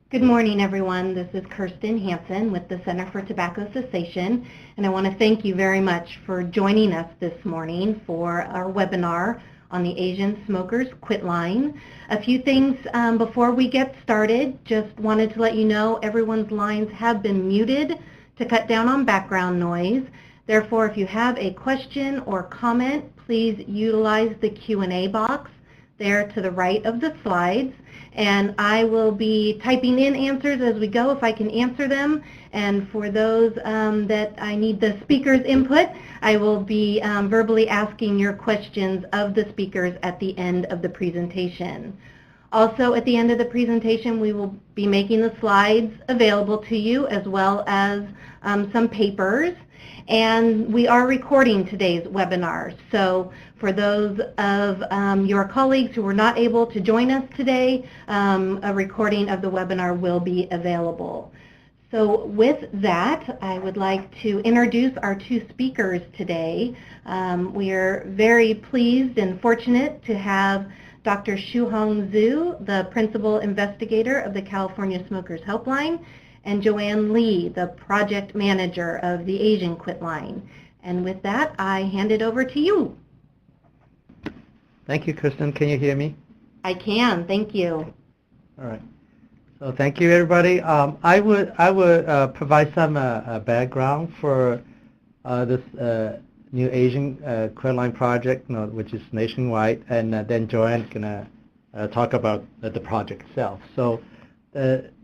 Good morning, everyone. This is Kirsten Hansen with the Center for Tobacco Cessation, and I want to thank you very much for joining us this morning for our webinar on the Asian Smokers Quitline. A few things before we get started. Just wanted to let you know everyone's lines have been muted to cut down on background noise. Therefore, if you have a question or comment, please utilize the Q&A box there to the right of the slides, and I will be typing in answers as we go if I can answer them. And for those that I need the speaker's input, I will be verbally asking your questions of the speakers at the end of the presentation. Also, at the end of the presentation, we will be making the slides available to you as well as some papers. And we are recording today's webinar. So for those of your colleagues who were not able to join us today, a recording of the webinar will be available. So with that, I would like to introduce our two speakers today. We are very pleased and fortunate to have Dr. Shuhong Zhu, the Principal Investigator of the California Smokers Helpline, and Joanne Lee, the Project Manager of the Asian Quitline. And with that, I hand it over to you. Thank you, Kristen. Can you hear me? I can. Thank you. All right. So thank you, everybody. I would provide some background for this new Asian Quitline project, which is nationwide, and then Joanne's gonna talk about the project itself. So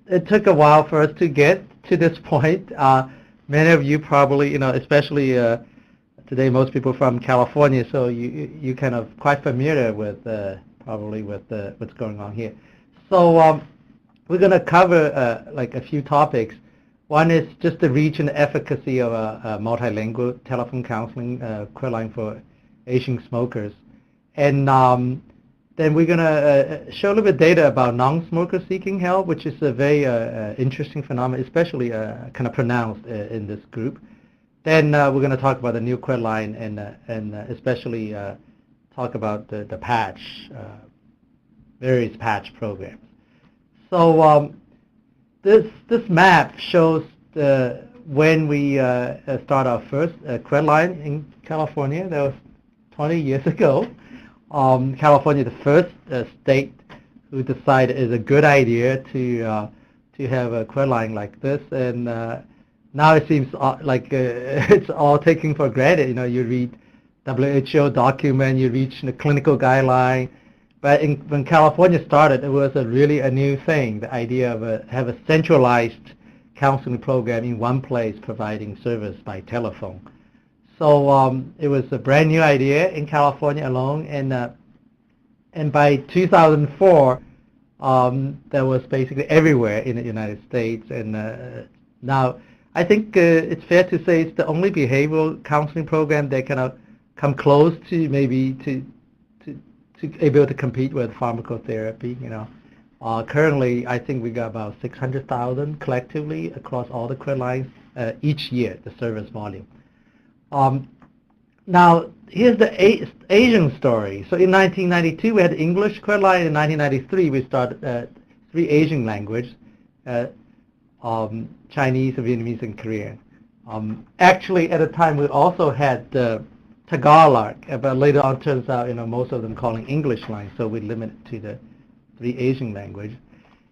it took a while for us to get to this point. Many of you probably, especially today, most people from California, so you kind of quite familiar with probably with what's going on here. So we're going to cover like a few topics. One is just the reach and efficacy of a multilingual telephone counseling Quitline for Asian smokers, and then we're going to show a little bit of data about non-smokers seeking help, which is a very interesting phenomenon, especially kind of pronounced in this group. Then we're going to talk about the new Quitline and especially talk about the patch, various patch programs. So this map shows when we start our first Quitline in California. That was 20 years ago. California, the first state who decided it's a good idea to have a Quitline like this, and now it seems like it's all taken for granted. You read WHO document, you reach the clinical guideline, but when California started, it was really a new thing. The idea of have a centralized counseling program in one place, providing service by telephone. So it was a brand new idea in California alone, and by 2004, that was basically everywhere in the United States. And now I think it's fair to say it's the only behavioral counseling program that kind of come close to maybe to able to compete with pharmacotherapy. Currently, I think we got about 600,000 collectively across all the Quitlines each year, the service volume. Now, here's the Asian story. So in 1992, we had English Quitline. In 1993, we started 3 Asian languages, Chinese, Vietnamese, and Korean. Actually, at the time, we also had Tagalog, but later on turns out, most of them calling English line, so we limit it to the 3 Asian languages.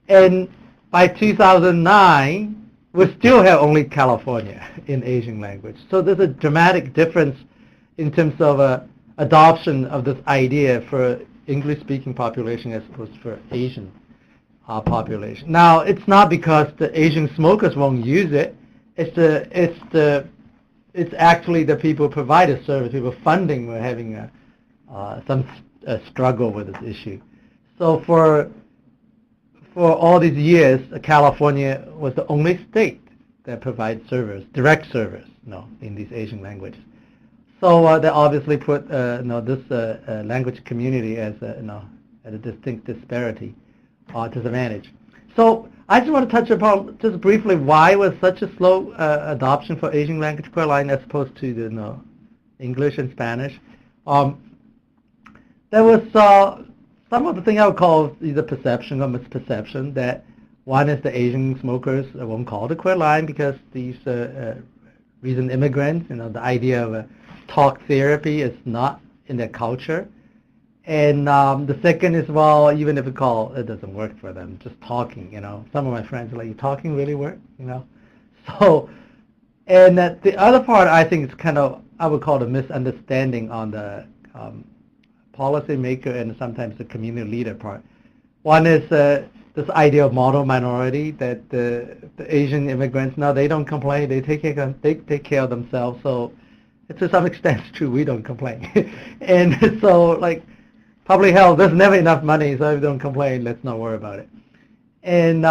And by 2009, we still have only California in Asian language. So there's a dramatic difference in terms of adoption of this idea for English-speaking population as opposed for Asian population. Now, it's not because the Asian smokers won't use it. It's actually the people who provide the service, people funding, were having some struggle with this issue. So for all these years, California was the only state that provides service, direct service, in these Asian languages. So they obviously put this language community as at a distinct disparity, disadvantage. So I just want to touch upon just briefly why was such a slow adoption for Asian language Quitline as opposed to the English and Spanish. There was some of the thing I would call either perception or misperception that One is the Asian smokers won't call the Quitline because these recent immigrants, the idea of talk therapy is not in their culture. And the second is, well, even if we call, it doesn't work for them. Just talking, Some of my friends are like, talking really work, So, and the other part, I think, is kind of, I would call it a misunderstanding on the policymaker and sometimes the community leader part. One is this idea of model minority, that the Asian immigrants, now they don't complain, they take care of themselves. So to some extent it's true, we don't complain. And so, like, public health, there's never enough money, so if you don't complain, let's not worry about it. And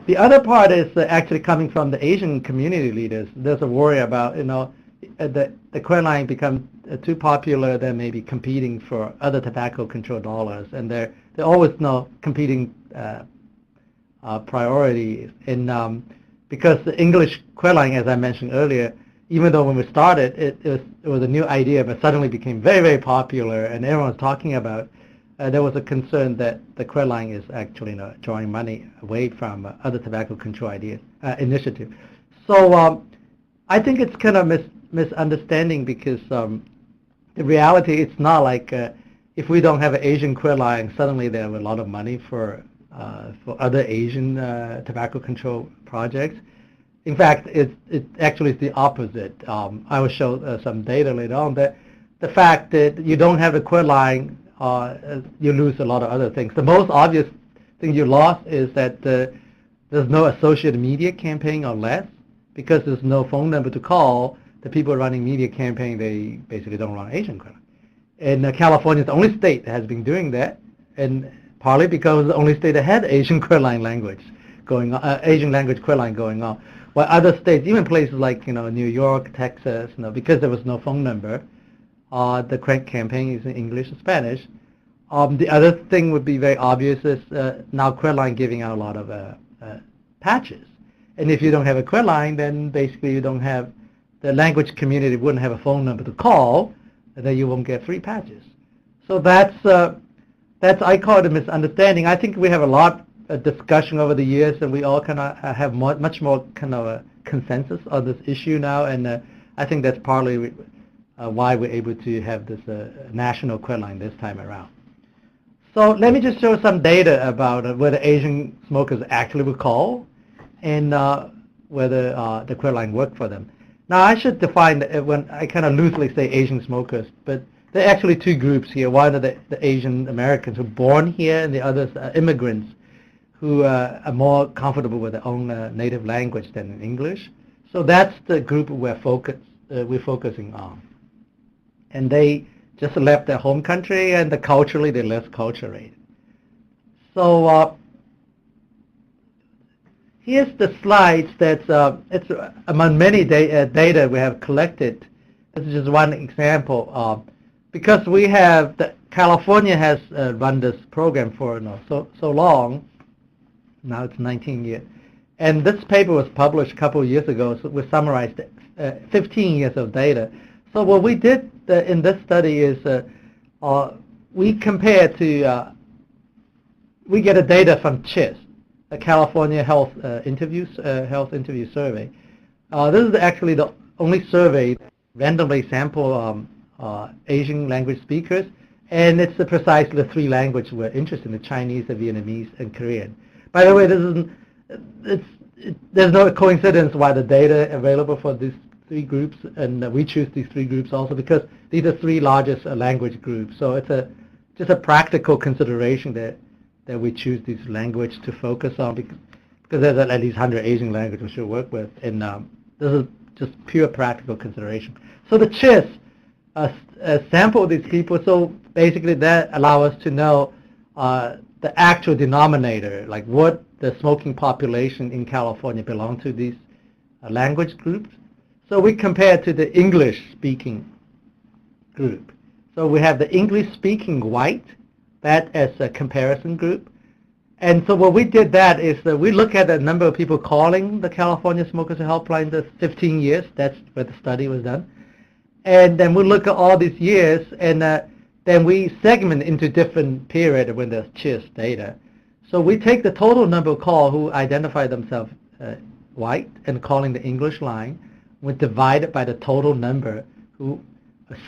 the other part is actually coming from the Asian community leaders. There's a worry about, the Quitline become too popular, then maybe competing for other tobacco control dollars, and they're always competing priorities. And because the English Quitline, as I mentioned earlier, even though when we started, it was a new idea, but suddenly became very, very popular, and everyone was talking about. There was a concern that the Quitline is actually drawing money away from other tobacco control initiatives. So I think it's kind of misunderstanding because the reality, it's not like if we don't have an Asian Quitline, suddenly they have a lot of money for other Asian tobacco control projects. In fact, it actually is the opposite. I will show some data later on that the fact that you don't have a Quitline, you lose a lot of other things. The most obvious thing you lost is that there's no associated media campaign or less, because there's no phone number to call. The people running media campaign, they basically don't run Asian Quitline. And California is the only state that has been doing that, and partly because it's the only state that had Asian Quitline language going on, Asian language Quitline going on. While other states, even places like New York, Texas, because there was no phone number, the campaign is in English and Spanish. The other thing would be very obvious is now Quitline giving out a lot of patches, and if you don't have a Quitline, then basically you don't have, the language community wouldn't have a phone number to call, and then you won't get free patches. So that's I call it a misunderstanding. I think we have a lot of discussion over the years, and we all kind of have much more kind of a consensus on this issue now, and I think that's partly why we're able to have this national Quitline this time around. So let me just show some data about whether Asian smokers actually would call, and whether the Quitline worked for them. Now I should define when I kind of loosely say Asian smokers, but there are actually two groups here. One are the Asian Americans who are born here, and the others are immigrants who are more comfortable with their own native language than in English. So that's the group we're focusing on. And they just left their home country, and culturally they're less acculturated. So here's the slides that's it's among many data we have collected. This is just one example. Because we have, California has run this program for so long. Now it's 19 years. And this paper was published a couple of years ago, so we summarized 15 years of data. So what we did in this study is we compare to, we get a data from CHIS, the California Health Interview Survey. This is actually the only survey randomly sample Asian language speakers, and it's precisely the three languages we're interested in: the Chinese, the Vietnamese, and Korean. By the way, there's no coincidence why the data available for these three groups, and we choose these three groups also because these are three largest language groups. So it's just a practical consideration that we choose these languages to focus on, because there's at least 100 Asian languages we should work with, and this is just pure practical consideration. So the CHIS sample these people, so basically that allows us to know the actual denominator, like what the smoking population in California belong to these language groups. So we compare to the English-speaking group. So we have the English-speaking white, that as a comparison group. And so what we did that is that we look at the number of people calling the California Smokers Helpline the 15 years, that's where the study was done. And then we look at all these years, and then we segment into different periods when there's CHIS data. So we take the total number of call who identify themselves white and calling the English line. We divide it by the total number who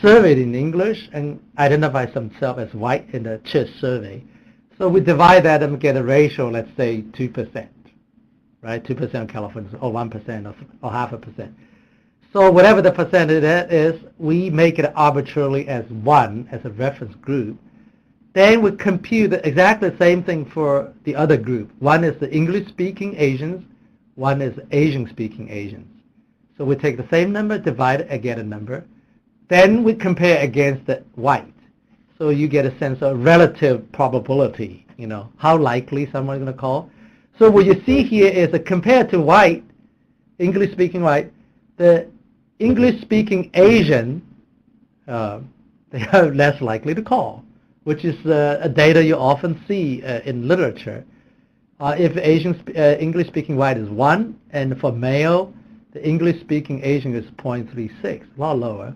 surveyed in English and identify themselves as white in the CHIS survey. So we divide that and get a ratio, let's say 2%, right? 2% of Californians, or 1%, or half a percent. So whatever the percentage is, we make it arbitrarily as 1 as a reference group. Then we compute exactly the same thing for the other group. One is the English-speaking Asians, one is Asian-speaking Asians. So we take the same number, divide it, and get a number. Then we compare against the white. So you get a sense of relative probability, how likely someone's going to call. So what you see here is that compared to white, English-speaking white, the English-speaking Asian, they are less likely to call, which is a data you often see in literature. If English-speaking white is 1, and for male, the English-speaking Asian is 0.36, a lot lower.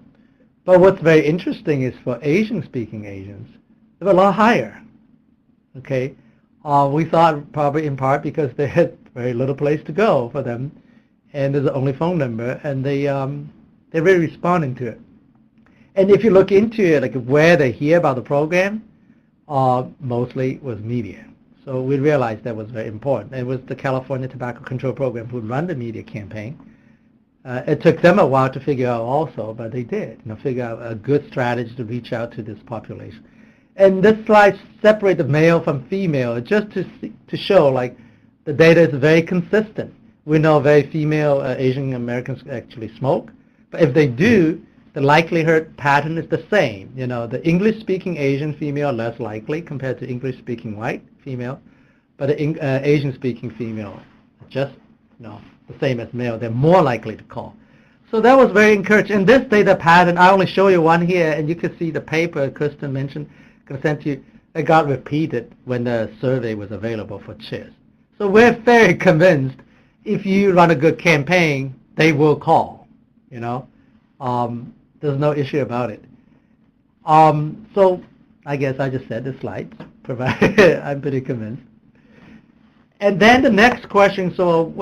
But what's very interesting is for Asian-speaking Asians, they're a lot higher. Okay, we thought probably in part because they had very little place to go for them, and there's the only phone number, and they're really responding to it. And if you look into it, like where they hear about the program, mostly was media. So we realized that was very important. It was the California Tobacco Control Program who run the media campaign. It took them a while to figure out also, but they did, figure out a good strategy to reach out to this population. And this slide separates the male from female just to show like the data is very consistent. We know very female Asian Americans actually smoke, but if they do, the likelihood pattern is the same. The English-speaking Asian female less likely compared to English-speaking white female, but the Asian-speaking female just the same as male. They're more likely to call. So that was very encouraging. And this data pattern, I only show you one here, and you can see the paper Kristen mentioned, sent you, it got repeated when the survey was available for CHIS. So we're very convinced if you run a good campaign, they will call. There's no issue about it. So I guess I just said the slides. I'm pretty convinced. And then the next question, so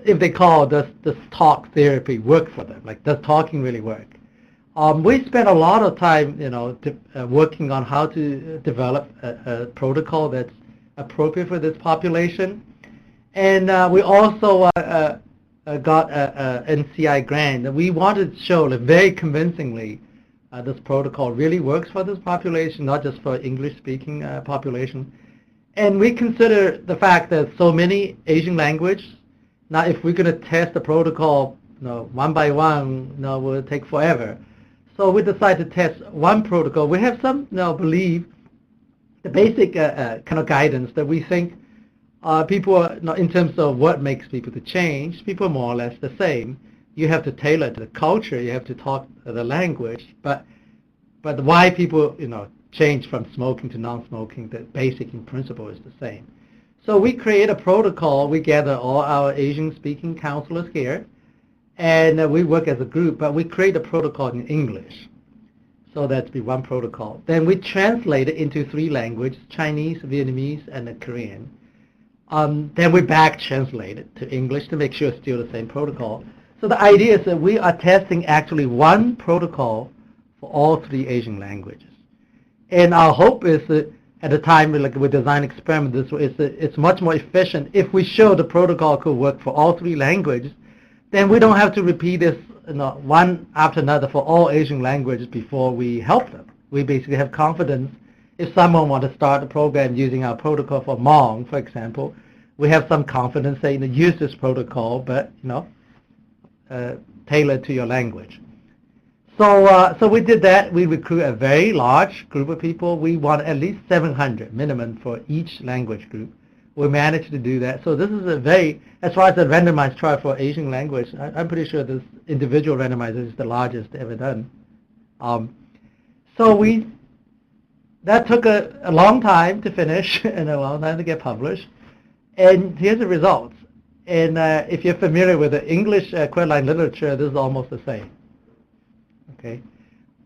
if they call, does talk therapy work for them? Like, does talking really work? We spent a lot of time, working on how to develop a protocol that's appropriate for this population. And we also got a NCI grant. And we wanted to show very convincingly this protocol really works for this population, not just for English-speaking population. And we consider the fact that so many Asian languages. Now, if we're going to test the protocol, one by one, will take forever. So we decided to test one protocol. We have some, believe the basic kind of guidance that we think people are, in terms of what makes people to change. People are more or less the same. You have to tailor to the culture. You have to talk the language. But why people, change from smoking to non-smoking, the basic in principle is the same. So we create a protocol. We gather all our Asian-speaking counselors here, and we work as a group, but we create a protocol in English. So that's be one protocol. Then we translate it into 3 languages, Chinese, Vietnamese, and Korean. Then we back translate it to English to make sure it's still the same protocol. So the idea is that we are testing actually one protocol for all 3 Asian languages. And our hope is that at the time we design experiment, it's much more efficient. If we show the protocol could work for all 3 languages, then we don't have to repeat this one after another for all Asian languages before we help them. We basically have confidence. If someone wants to start a program using our protocol for Hmong, for example, we have some confidence saying to use this protocol, but tailored to your language. So we did that. We recruit a very large group of people. We want at least 700 minimum for each language group. We managed to do that. So this is a very, as far as the randomized trial for Asian language, I'm pretty sure this individual randomizer is the largest ever done. That took a long time to finish and a long time to get published. And here's the results. And if you're familiar with the English Quitline literature, this is almost the same. Okay,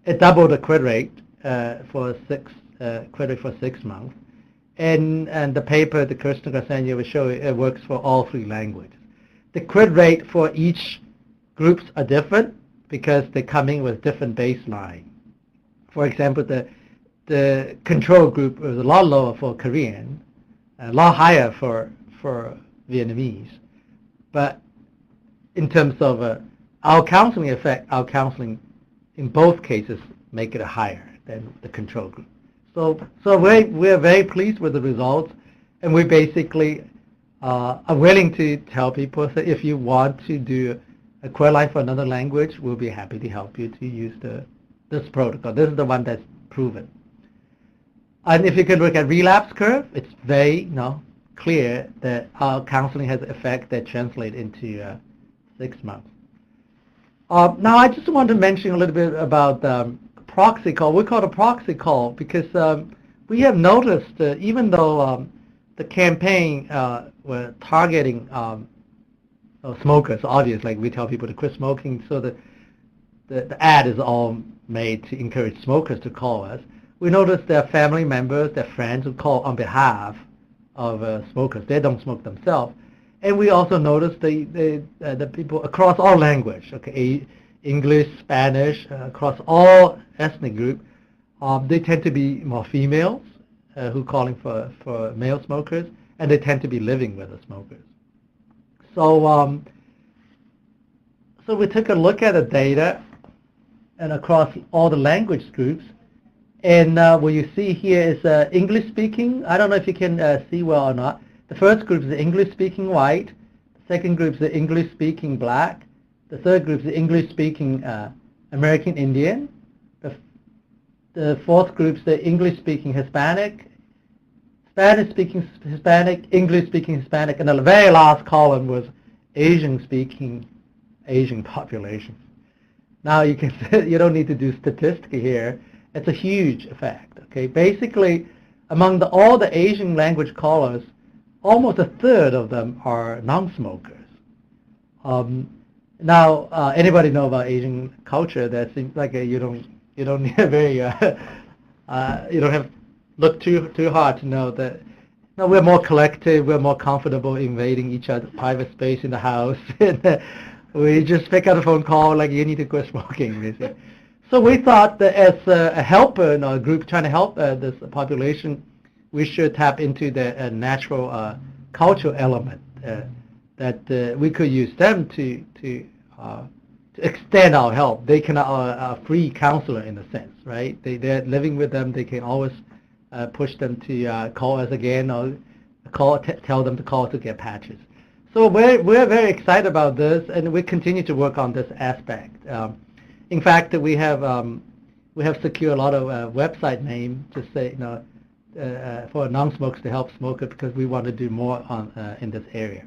it doubled the quit rate for 6 months, And the paper the Kirsten Gassania will show it works for all 3 languages. The quit rate for each groups are different because they're coming with different baseline. For example, the control group was a lot lower for Korean, a lot higher for Vietnamese. But in terms of our counseling effect, our counseling in both cases make it higher than the control group. So we're very pleased with the results, and we basically are willing to tell people that if you want to do a Quitline for another language, we'll be happy to help you to use this protocol. This is the one that's proven. And if you can look at relapse curve, it's very clear that our counseling has effect that translate into 6 months. Now I just want to mention a little bit about proxy call. We call it a proxy call because we have noticed even though the campaign were targeting smokers, obviously, like we tell people to quit smoking, so the ad is all made to encourage smokers to call us. We noticed their family members, their friends who call on behalf of smokers. They don't smoke themselves. And we also noticed the people across all language, okay, English, Spanish, across all ethnic group, they tend to be more females who calling for male smokers, and they tend to be living with the smokers. So so we took a look at the data and across all the language groups, and what you see here is English speaking. I don't know if you can see well or not. The first group is the English speaking white, the second group is the English speaking black, the third group is the English speaking American Indian, the fourth group is the English speaking Hispanic, Spanish speaking Hispanic, English speaking Hispanic, and the very last column was Asian speaking Asian population. Now you can you don't need to do statistics here. It's a huge effect. Okay, basically among all the Asian language callers, almost a third of them are non-smokers. Now, anybody know about Asian culture? That seems like you don't need a very you don't have look too hard to know that. No, we're more collective. We're more comfortable invading each other's private space in the house. And, we just pick up a phone call like you need to quit smoking. So we thought that as a helper in our group trying to help this population, we should tap into the natural cultural element that we could use them to extend our help. They can a free counselor in a sense, right? They're living with them. They can always push them to call us again or tell them to call to get patches. So we're very excited about this, and we continue to work on this aspect. In fact, we have secured a lot of website name to say for non-smokers to help smokers because we want to do more on in this area.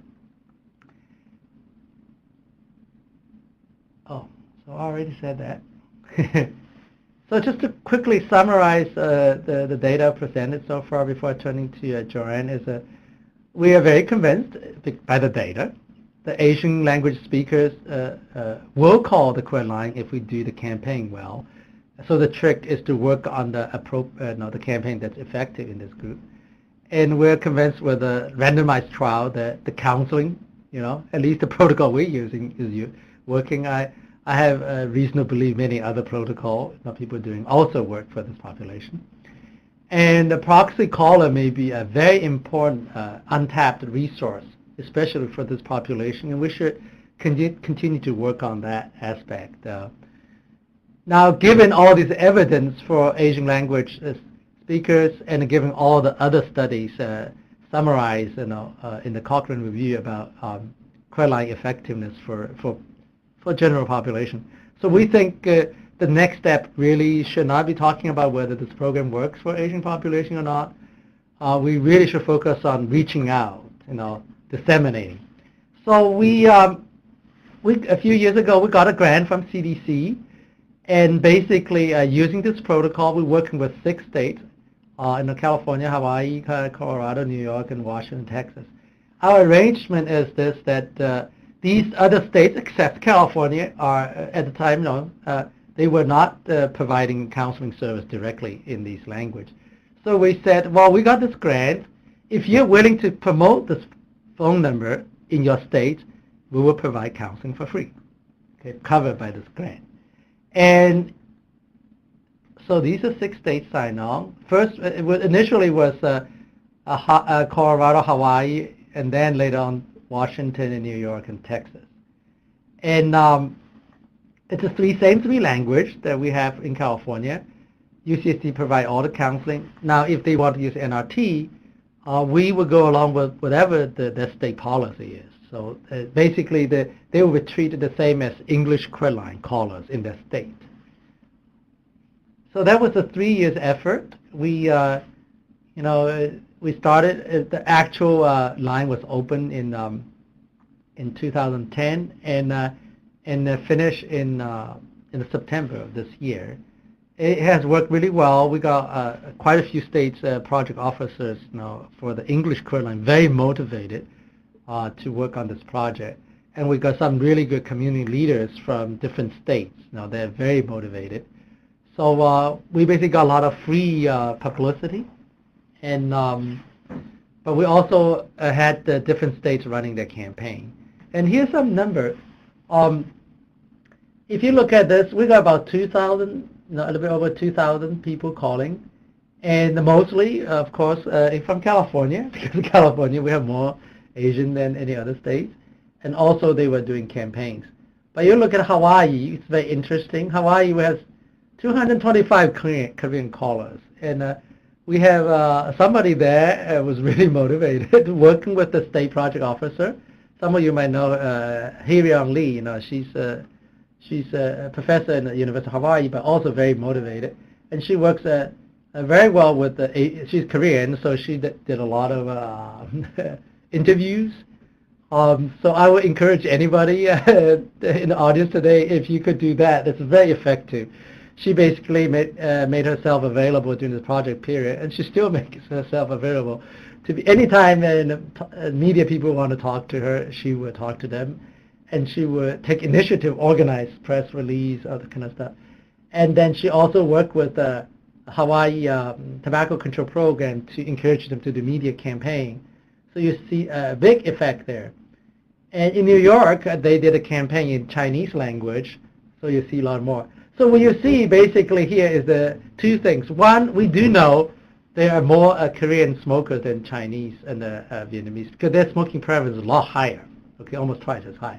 Oh, so I already said that. So just to quickly summarize the data presented so far before turning to Joanne is we are very convinced by the data. The Asian language speakers will call the Quitline if we do the campaign well. So the trick is to work on the campaign that's effective in this group. And we're convinced with a randomized trial that the counseling, at least the protocol we're using is working. I have reason to believe many other protocols people are doing also work for this population. And the proxy caller may be a very important untapped resource, especially for this population, and we should continue to work on that aspect. Now, given all this evidence for Asian language speakers, and given all the other studies summarized in the Cochrane review about Quitline effectiveness for general population, so we think the next step really should not be talking about whether this program works for Asian population or not. We really should focus on reaching out, disseminating. So we a few years ago we got a grant from CDC, and basically using this protocol, we're working with 6 states in California, Hawaii, Colorado, New York, and Washington, Texas. Our arrangement is this, that these other states, except California, are at the time, they were not providing counseling service directly in these languages. So we said, well, we got this grant. If you're willing to promote this phone number in your state, we will provide counseling for free, okay, covered by this grant. And so these are 6 states signed on. First, initially was Colorado, Hawaii, and then later on Washington and New York and Texas. And it's the same three language that we have in California. UCSD provide all the counseling. Now, if they want to use NRT, we will go along with whatever the state policy is. So basically, they will be treated the same as English Quitline callers in their state. So that was a 3 years effort. We, we started. The actual line was open in 2010 and finished in September of this year. It has worked really well. We got quite a few states project officers for the English Quitline, very motivated to work on this project. And we got some really good community leaders from different states. They're very motivated. So we basically got a lot of free publicity. And but we also had the different states running their campaign. And here's some number. If you look at this, we got about 2,000, a little bit over 2,000 people calling, and mostly, of course, from California, because in California we have more Asian than any other states, and also they were doing campaigns. But you look at Hawaii, it's very interesting. Hawaii has 225 Korean callers, and we have somebody there was really motivated, working with the state project officer. Some of you might know Hee-Ryung Lee. She's a professor in the University of Hawaii, but also very motivated. And she works very well with she's Korean, so she did a lot of interviews. So I would encourage anybody in the audience today, if you could do that, it's very effective. She basically made herself available during the project period, and she still makes herself available to be anytime media people want to talk to her, she would talk to them. And she would take initiative, organize press release, other kind of stuff. And then she also worked with the Hawaii Tobacco Control Program to encourage them to do media campaign. So you see a big effect there. And in New York, they did a campaign in Chinese language, so you see a lot more. So what you see basically here is the two things. One, we do know there are more Korean smokers than Chinese and Vietnamese, because their smoking preference is a lot higher, okay, almost twice as high.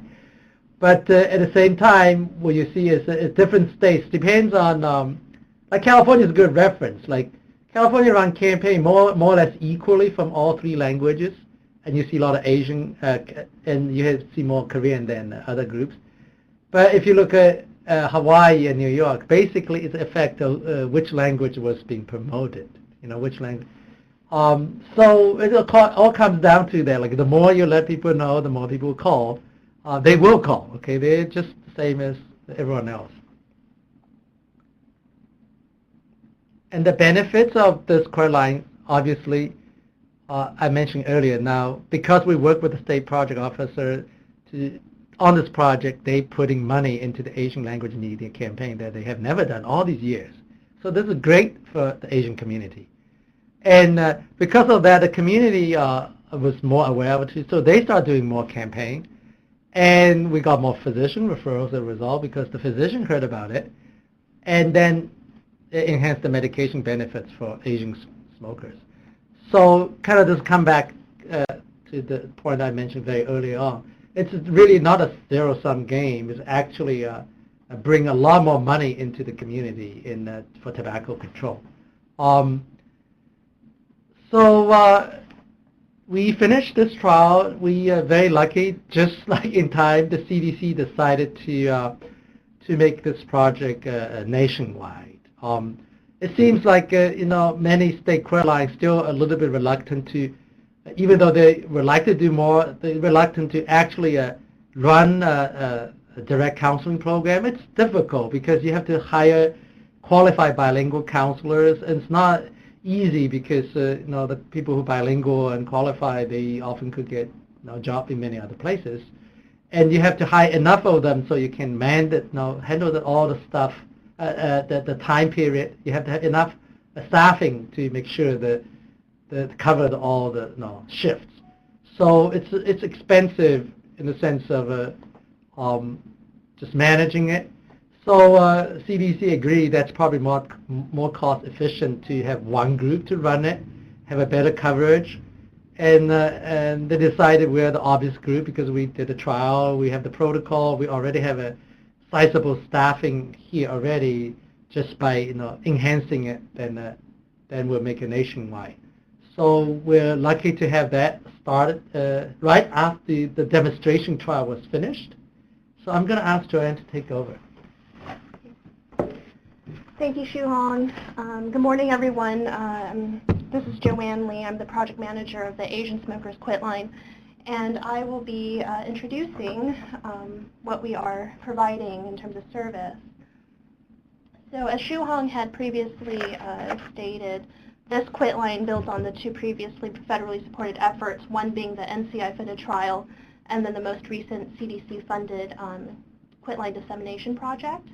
But at the same time, what you see is different states. Depends on, like California is a good reference. Like California run campaign more or less equally from all 3 languages, and you see a lot of Asian, and you see more Korean than other groups. But if you look at Hawaii and New York, basically it's the effect of which language was being promoted. Which language. So it all comes down to that. Like the more you let people know, the more people call. They will call, okay? They're just the same as everyone else. And the benefits of this Quitline, obviously, I mentioned earlier. Now, because we work with the state project officer on this project, they putting money into the Asian language media campaign that they have never done all these years. So this is great for the Asian community. And because of that, the community was more aware of it, so they started doing more campaign. And we got more physician referrals as a result, because the physician heard about it, and then it enhanced the medication benefits for Asian smokers. So kind of just come back to the point I mentioned very early on. It's really not a zero-sum game. It's actually bring a lot more money into the community for tobacco control. We finished this trial. We are very lucky. Just like in time, the CDC decided to make this project nationwide. It seems like many state Quitlines still a little bit reluctant to, even though they would like to do more, they're reluctant to actually run a direct counseling program. It's difficult because you have to hire qualified bilingual counselors, and it's not easy because the people who are bilingual and qualified, they often could get job in many other places, and you have to hire enough of them so you can handle all the stuff, the time period. You have to have enough staffing to make sure that covered all the shifts. So it's expensive in the sense of just managing it. So CDC agreed that's probably more cost efficient to have one group to run it, have a better coverage, and they decided we're the obvious group because we did the trial, we have the protocol, we already have a sizable staffing here already. Just by enhancing it, then we'll make it nationwide. So we're lucky to have that started right after the demonstration trial was finished. So I'm going to ask Joanne to take over. Thank you, Shu-Hong. Good morning, everyone. This is Joanne Lee. I'm the project manager of the Asian Smokers Quitline, and I will be introducing what we are providing in terms of service. So as Shu-Hong had previously stated, this Quitline builds on the two previously federally supported efforts, one being the NCI-funded trial, and then the most recent CDC-funded Quitline dissemination project.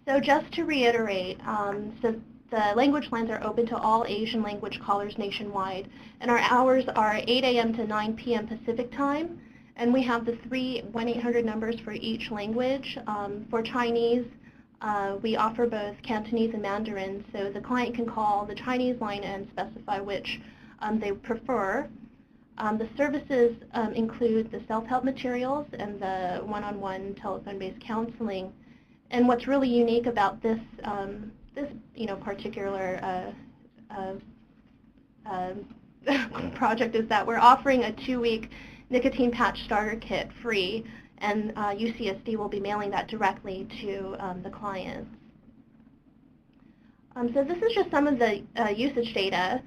So just to reiterate, so the language lines are open to all Asian language callers nationwide, and our hours are 8 a.m. to 9 p.m. Pacific time, and we have the three 1-800 numbers for each language. For Chinese, we offer both Cantonese and Mandarin, so the client can call the Chinese line and specify which they prefer. The services include the self-help materials and the one-on-one telephone-based counseling. And what's really unique about this particular project is that we're offering a 2-week nicotine patch starter kit free, and UCSD will be mailing that directly to the clients. So this is just some of the usage data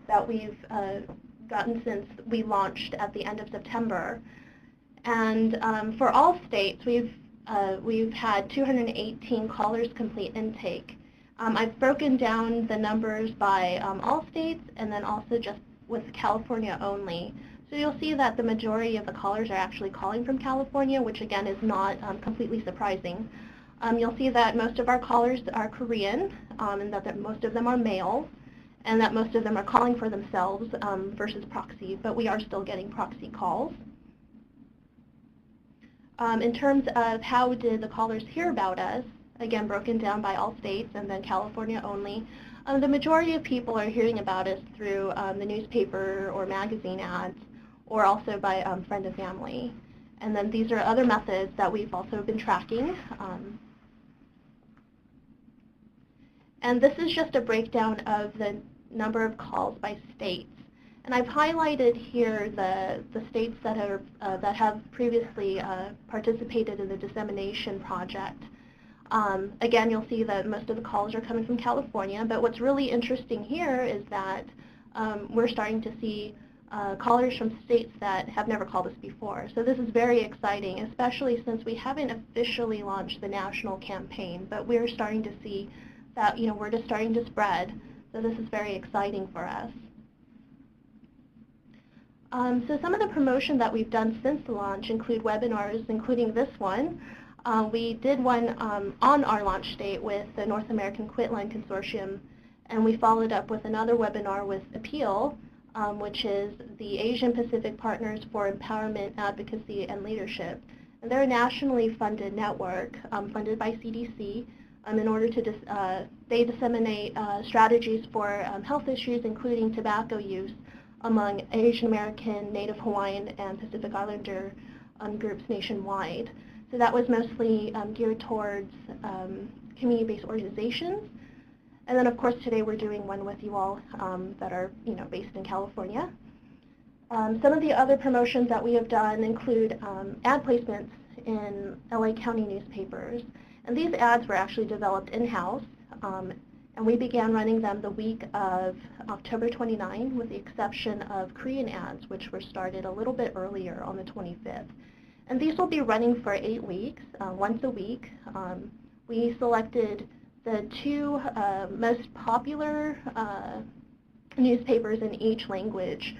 that we've gotten since we launched at the end of September. And for all states, we've had 218 callers complete intake. I've broken down the numbers by all states and then also just with California only. So you'll see that the majority of the callers are actually calling from California, which again is not completely surprising. You'll see that most of our callers are Korean, and that most of them are male, and that most of them are calling for themselves versus proxy, but we are still getting proxy calls. In terms of how did the callers hear about us, again broken down by all states and then California only, the majority of people are hearing about us through the newspaper or magazine ads, or also by friend and family. And then these are other methods that we've also been tracking. And this is just a breakdown of the number of calls by states. And I've highlighted here the states that have previously participated in the dissemination project. Again, you'll see that most of the calls are coming from California, but what's really interesting here is that we're starting to see callers from states that have never called us before. So this is very exciting, especially since we haven't officially launched the national campaign, but we're starting to see that we're just starting to spread. So this is very exciting for us. So some of the promotion that we've done since the launch include webinars, including this one. We did one on our launch date with the North American Quitline Consortium, and we followed up with another webinar with APPEAL, which is the Asian Pacific Partners for Empowerment, Advocacy, and Leadership. And they're a nationally funded network funded by CDC in order to they disseminate strategies for health issues, including tobacco use, among Asian American, Native Hawaiian, and Pacific Islander groups nationwide. So that was mostly geared towards community-based organizations. And then, of course, today we're doing one with you all that are based in California. Some of the other promotions that we have done include ad placements in LA County newspapers. And these ads were actually developed in-house. And we began running them the week of October 29, with the exception of Korean ads, which were started a little bit earlier on the 25th. And these will be running for 8 weeks, once a week. We selected the two most popular newspapers in each language.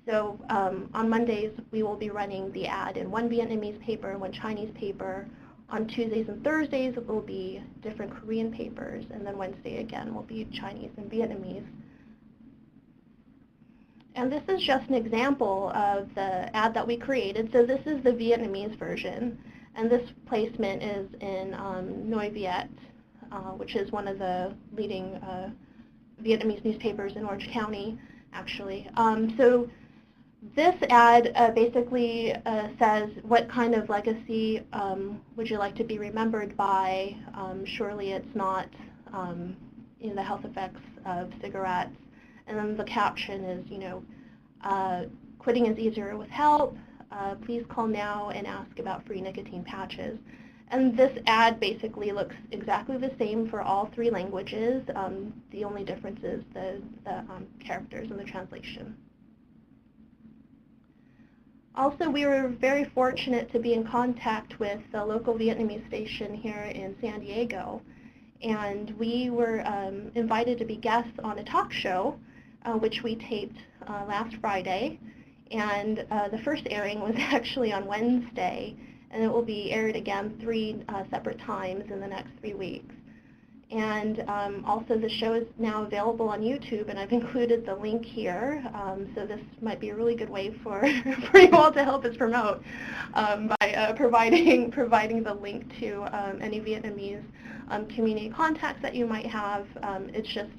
So on Mondays, we will be running the ad in one Vietnamese paper and one Chinese paper. On Tuesdays and Thursdays, it will be different Korean papers, and then Wednesday again will be Chinese and Vietnamese. And this is just an example of the ad that we created. So this is the Vietnamese version, and this placement is in Noi Viet, which is one of the leading Vietnamese newspapers in Orange County, actually. So this ad basically says, what kind of legacy would you like to be remembered by? Surely it's not the health effects of cigarettes. And then the caption is, quitting is easier with help. Please call now and ask about free nicotine patches. And this ad basically looks exactly the same for all 3 languages. The only difference is the characters in the translation. Also, we were very fortunate to be in contact with the local Vietnamese station here in San Diego. And we were invited to be guests on a talk show, which we taped last Friday. And the first airing was actually on Wednesday, and it will be aired again 3 separate times in the next 3 weeks. And also the show is now available on YouTube, and I've included the link here. So this might be a really good way for, for you all to help us promote by providing the link to any Vietnamese community contacts that you might have. It's just,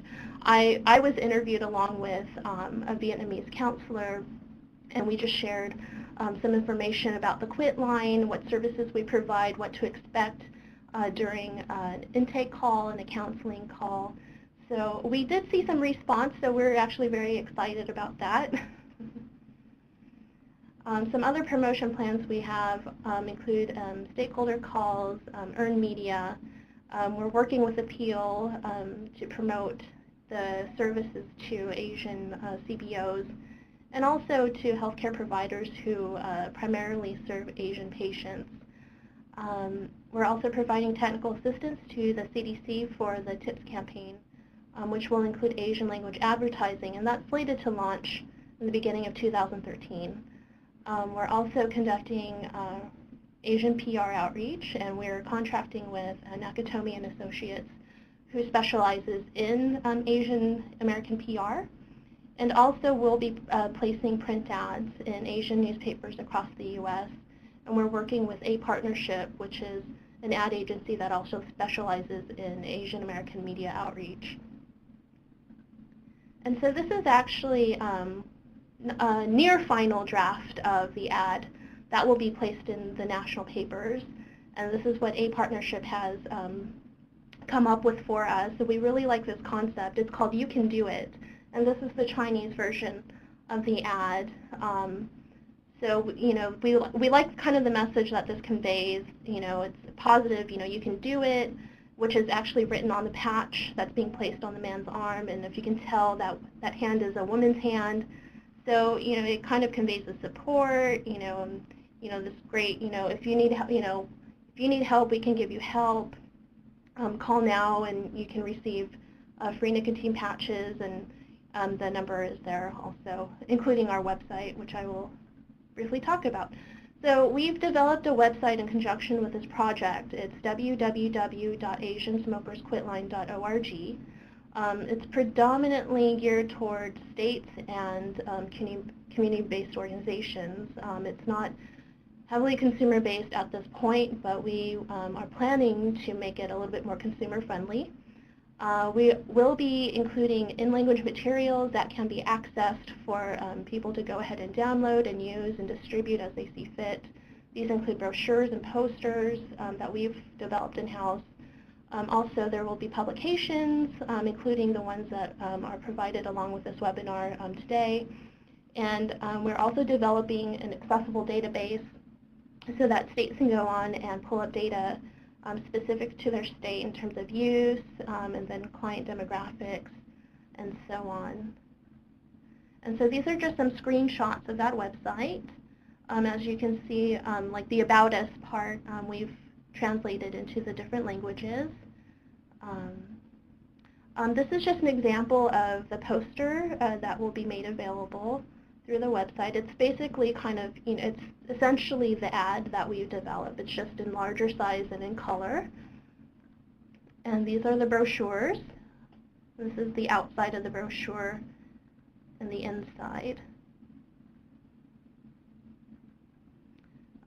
I was interviewed along with a Vietnamese counselor, and we just shared some information about the Quitline, what services we provide, what to expect during an intake call and a counseling call. So we did see some response, so we're actually very excited about that. Some other promotion plans we have include stakeholder calls, earned media. We're working with Appeal to promote the services to Asian CBOs, and also to healthcare providers who primarily serve Asian patients. We're also providing technical assistance to the CDC for the TIPS campaign, which will include Asian language advertising, and that's slated to launch in the beginning of 2013. We're also conducting Asian PR outreach, and we're contracting with Nakatomi and Associates, who specializes in Asian American PR. And also we'll be placing print ads in Asian newspapers across the U.S. And we're working with A Partnership, which is an ad agency that also specializes in Asian American media outreach. And so this is actually a near final draft of the ad that will be placed in the national papers. And this is what A Partnership has come up with for us. So we really like this concept. It's called You Can Do It. And this is the Chinese version of the ad. So, we like kind of the message that this conveys. It's positive, you can do it, which is actually written on the patch that's being placed on the man's arm. And if you can tell, that hand is a woman's hand. So, it kind of conveys the support, this great, if you need help, we can give you help. Call now and you can receive free nicotine patches, and the number is there also, including our website, which I will briefly talk about. So we've developed a website in conjunction with this project. It's www.asiansmokersquitline.org. It's predominantly geared towards states and community-based organizations. It's not heavily consumer-based at this point, but we are planning to make it a little bit more consumer-friendly. We will be including in-language materials that can be accessed for people to go ahead and download and use and distribute as they see fit. These include brochures and posters that we've developed in-house. Also, there will be publications, including the ones that are provided along with this webinar today. And we're also developing an accessible database so that states can go on and pull up data specific to their state in terms of use, and then client demographics, and so on. And so these are just some screenshots of that website. As you can see, like the About Us part, we've translated into the different languages. This is just an example of the poster that will be made available through the website. It's basically kind of, it's essentially the ad that we've developed. It's just in larger size and in color. And these are the brochures. This is the outside of the brochure and the inside.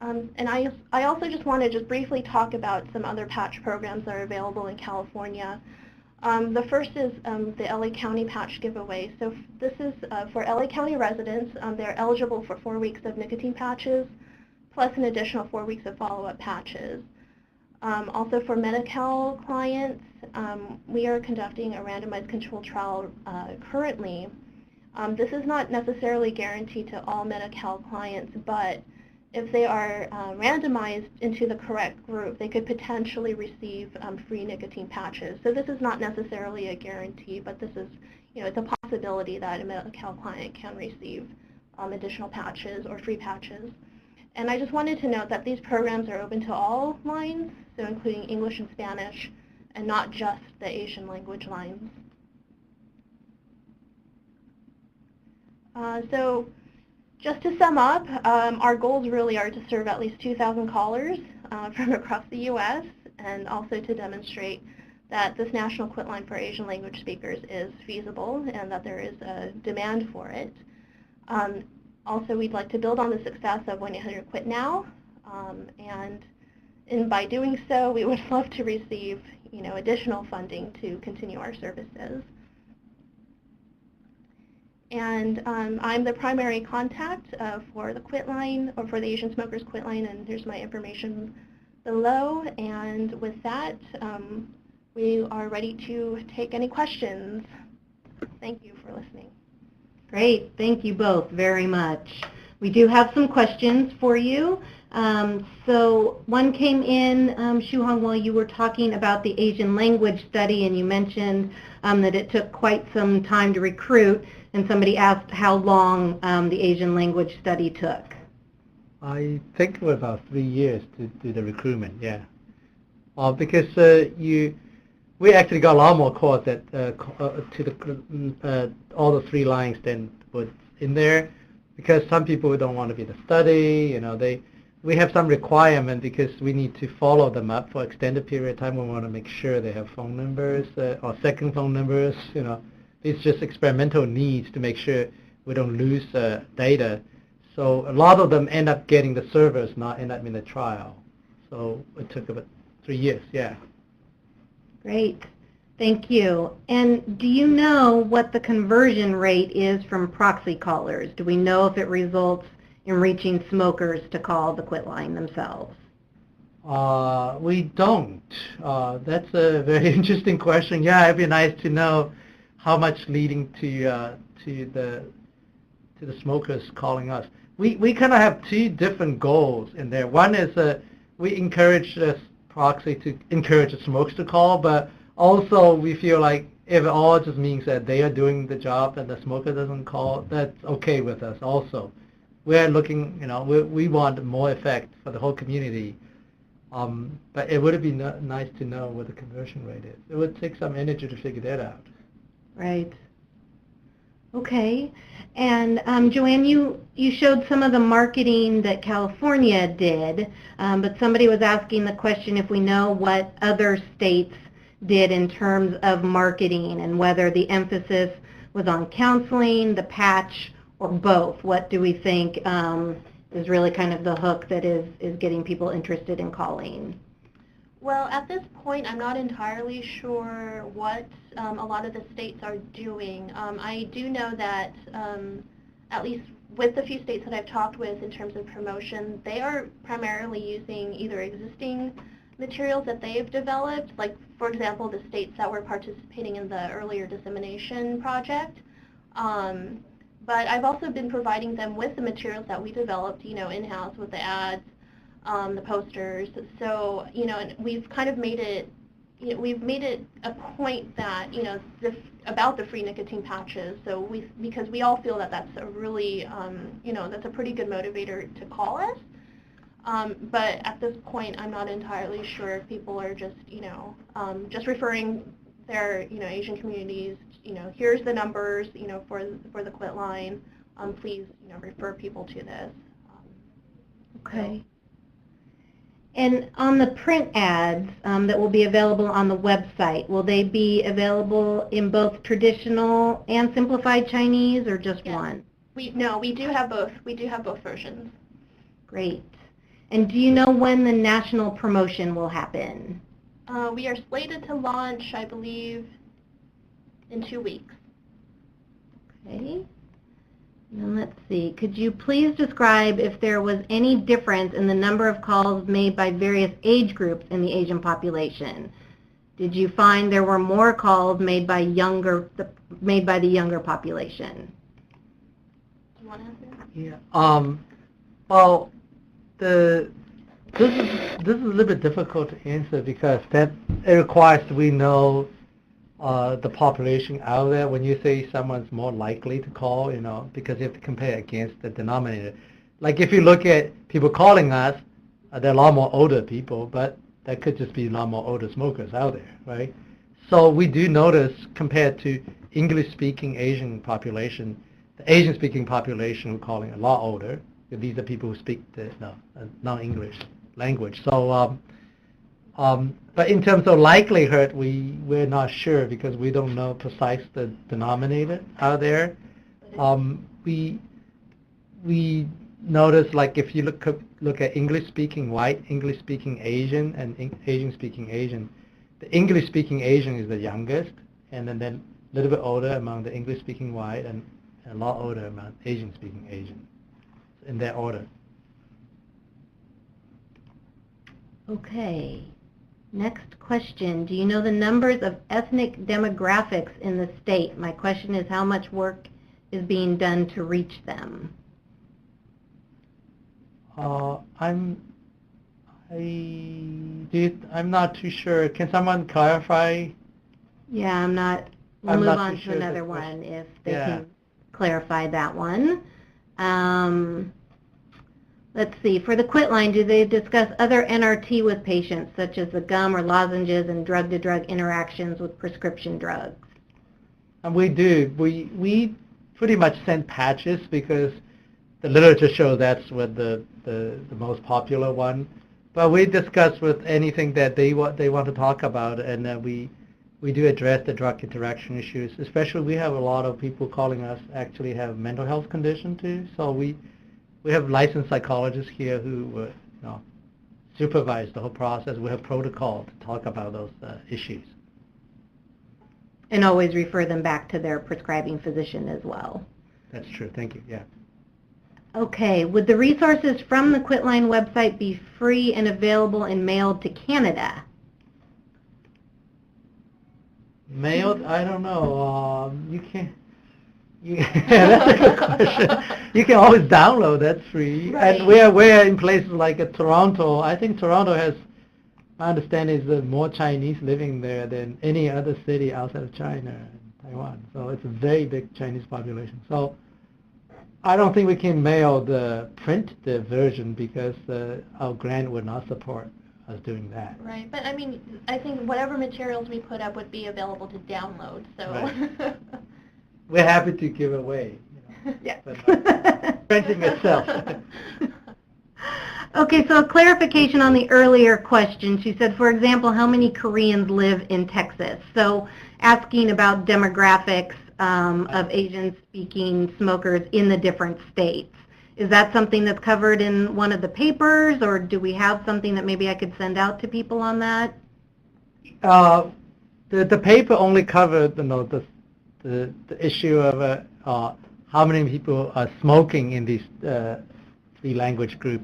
And I also just want to just briefly talk about some other patch programs that are available in California. The first is the LA County Patch Giveaway. So this is for LA County residents. They're eligible for 4 weeks of nicotine patches, plus an additional 4 weeks of follow-up patches. Also for Medi-Cal clients, we are conducting a randomized controlled trial currently. This is not necessarily guaranteed to all Medi-Cal clients, but if they are randomized into the correct group, they could potentially receive free nicotine patches. So this is not necessarily a guarantee, but this is, it's a possibility that a Medi-Cal client can receive additional patches or free patches. And I just wanted to note that these programs are open to all lines, so including English and Spanish, and not just the Asian language lines. So just to sum up, our goals really are to serve at least 2,000 callers from across the U.S. and also to demonstrate that this national Quitline for Asian language speakers is feasible and that there is a demand for it. Also, we'd like to build on the success of 1-800-QUIT-NOW, and by doing so, we would love to receive, additional funding to continue our services. And I'm the primary contact for the Quitline, or for the Asian Smokers Quitline, and here's my information below. And with that, we are ready to take any questions. Thank you for listening. Great. Thank you both very much. We do have some questions for you. So one came in, Shuhong, while you were talking about the Asian language study, and you mentioned that it took quite some time to recruit, and somebody asked how long the Asian language study took. I think it was about 3 years to do the recruitment, yeah. Because we actually got a lot more calls that to the all the 3 lines than was in there, because some people don't want to be in the study. We have some requirement because we need to follow them up for extended period of time. We want to make sure they have phone numbers or second phone numbers. It's just experimental needs to make sure we don't lose data. So a lot of them end up getting the servers, not end up in the trial. So it took about 3 years, yeah. Great. Thank you. And do you know what the conversion rate is from proxy callers? Do we know if it results in reaching smokers to call the Quitline themselves? We don't. That's a very interesting question. Yeah, it'd be nice to know how much leading to the smokers calling us. We kind of have 2 different goals in there. One is we encourage the proxy to encourage the smokers to call, but also we feel like if it all just means that they are doing the job and the smoker doesn't call, that's okay with us also. We're looking, we want more effect for the whole community. But it would be nice to know what the conversion rate is. It would take some energy to figure that out. Right. Okay. And Joanne, you showed some of the marketing that California did, but somebody was asking the question if we know what other states did in terms of marketing and whether the emphasis was on counseling, the patch, or both. What do we think is really kind of the hook that is getting people interested in calling? Well, at this point, I'm not entirely sure what a lot of the states are doing. I do know that at least with the few states that I've talked with in terms of promotion, they are primarily using either existing materials that they've developed, like, for example, the states that were participating in the earlier dissemination project. But I've also been providing them with the materials that we developed, in-house with the ads, the posters. So, and we've kind of made it, we've made it a point that, about the free nicotine patches. So because we all feel that that's a really, that's a pretty good motivator to call us. But at this point, I'm not entirely sure if people are just, just referring their, Asian communities, here's the numbers, for the Quitline, please refer people to this. Okay. And on the print ads that will be available on the website, will they be available in both traditional and simplified Chinese, or just Yes. one? We do have both. We do have both versions. Great. And do you know when the national promotion will happen? We are slated to launch, I believe, in 2 weeks. Okay. And let's see, could you please describe if there was any difference in the number of calls made by various age groups in the Asian population? Did you find there were more calls made by the younger population? Do you want to answer? Yeah. Well, this is a little bit difficult to answer because it requires we know the population out there. When you say someone's more likely to call, because you have to compare against the denominator. Like if you look at people calling us, there are a lot more older people, but that could just be a lot more older smokers out there, right? So we do notice compared to English-speaking Asian population, the Asian-speaking population we're calling a lot older. These are people who speak the non-English language. So, but in terms of likelihood, we're not sure because we don't know precise the denominator out there. We notice, like if you look at English-speaking white, English-speaking Asian, and Asian-speaking Asian, the English-speaking Asian is the youngest, and then a little bit older among the English-speaking white, and a lot older among Asian-speaking Asian, in that order. Okay. Next question. Do you know the numbers of ethnic demographics in the state? My question is how much work is being done to reach them? I'm not too sure. Can someone clarify? Yeah, we'll I'm move not on too to sure another the one question. if they Yeah. can clarify that one. Let's see, for the Quitline, do they discuss other NRT with patients, such as the gum or lozenges and drug-to-drug interactions with prescription drugs? And we do. We pretty much send patches because the literature shows that's what the most popular one. But we discuss with anything that they want to talk about, and we do address the drug interaction issues. Especially, we have a lot of people calling us actually have mental health condition too. So we have licensed psychologists here who supervise the whole process. We have protocol to talk about those issues. And always refer them back to their prescribing physician as well. That's true. Thank you. Yeah. Okay, would the resources from the Quitline website be free and available and mailed to Canada? Mailed? I don't know. You can't. That's a good question. You can always download. That's free. Right. And we're in places like Toronto. I think Toronto has, my understanding is there's more Chinese living there than any other city outside of China and Taiwan. So it's a very big Chinese population. So I don't think we can mail the version because our grant would not support us doing that. Right, but I mean, I think whatever materials we put up would be available to download, so. Right. We're happy to give away. Yeah. But printing itself. Okay, so a clarification on the earlier question. She said, for example, how many Koreans live in Texas? So asking about demographics of Asian-speaking smokers in the different states. Is that something that's covered in one of the papers, or do we have something that maybe I could send out to people on that? The paper only covered the issue of how many people are smoking in these three language group.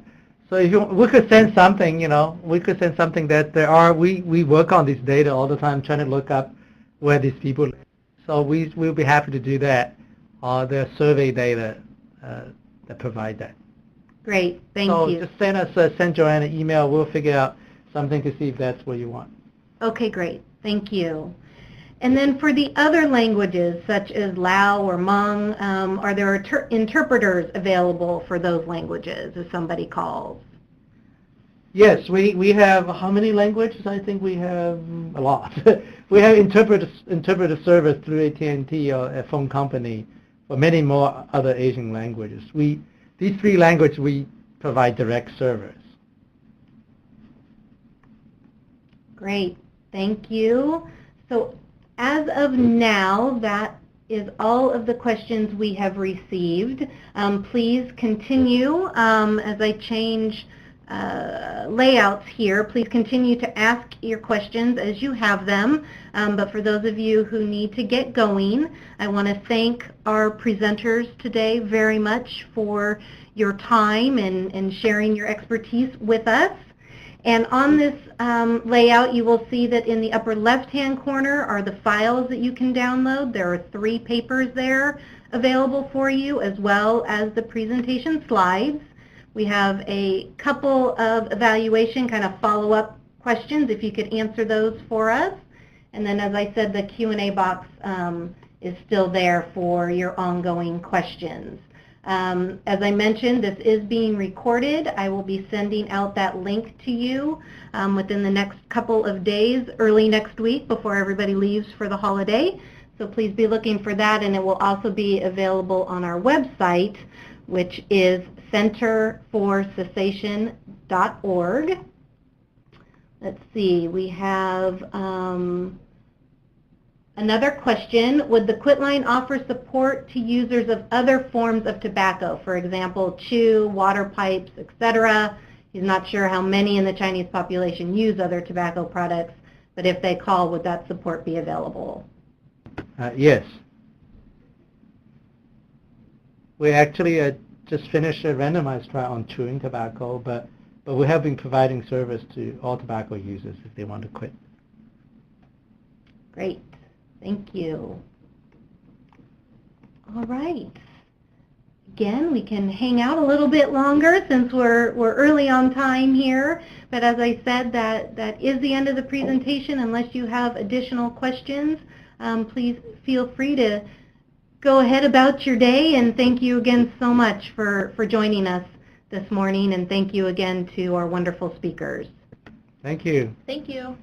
So if we could send something, we could send something that there are. We work on this data all the time, trying to look up where these people live. So we'll be happy to do that. There are survey data that provide that. Great, thank you. So just send Joanna an email. We'll figure out something to see if that's what you want. Okay, great. Thank you. And then for the other languages, such as Lao or Hmong, are there interpreters available for those languages if somebody calls? Yes, we have, how many languages? I think we have a lot. We have interpreter service through AT&T, a phone company. for many more other Asian languages. These 3 languages, we provide direct service. Great, thank you. So as of now, that is all of the questions we have received. Please continue as I change layouts here. Please continue to ask your questions as you have them. But for those of you who need to get going, I want to thank our presenters today very much for your time and sharing your expertise with us. And on this layout, you will see that in the upper left-hand corner are the files that you can download. There are 3 papers there available for you, as well as the presentation slides. We have a couple of evaluation kind of follow-up questions, if you could answer those for us. And then, as I said, the Q&A box is still there for your ongoing questions. As I mentioned, this is being recorded. I will be sending out that link to you within the next couple of days, early next week, before everybody leaves for the holiday. So please be looking for that, and it will also be available on our website, which is centerforcessation.org. Let's see, we have another question. Would the Quitline offer support to users of other forms of tobacco, for example, chew, water pipes, etc.? He's not sure how many in the Chinese population use other tobacco products, but if they call, would that support be available? Yes. We actually just finished a randomized trial on chewing tobacco, but we have been providing service to all tobacco users if they want to quit. Great. Thank you. All right. Again, we can hang out a little bit longer since we're early on time here. But as I said, that is the end of the presentation. Unless you have additional questions, please feel free to go ahead about your day. And thank you again so much for joining us this morning. And thank you again to our wonderful speakers. Thank you. Thank you.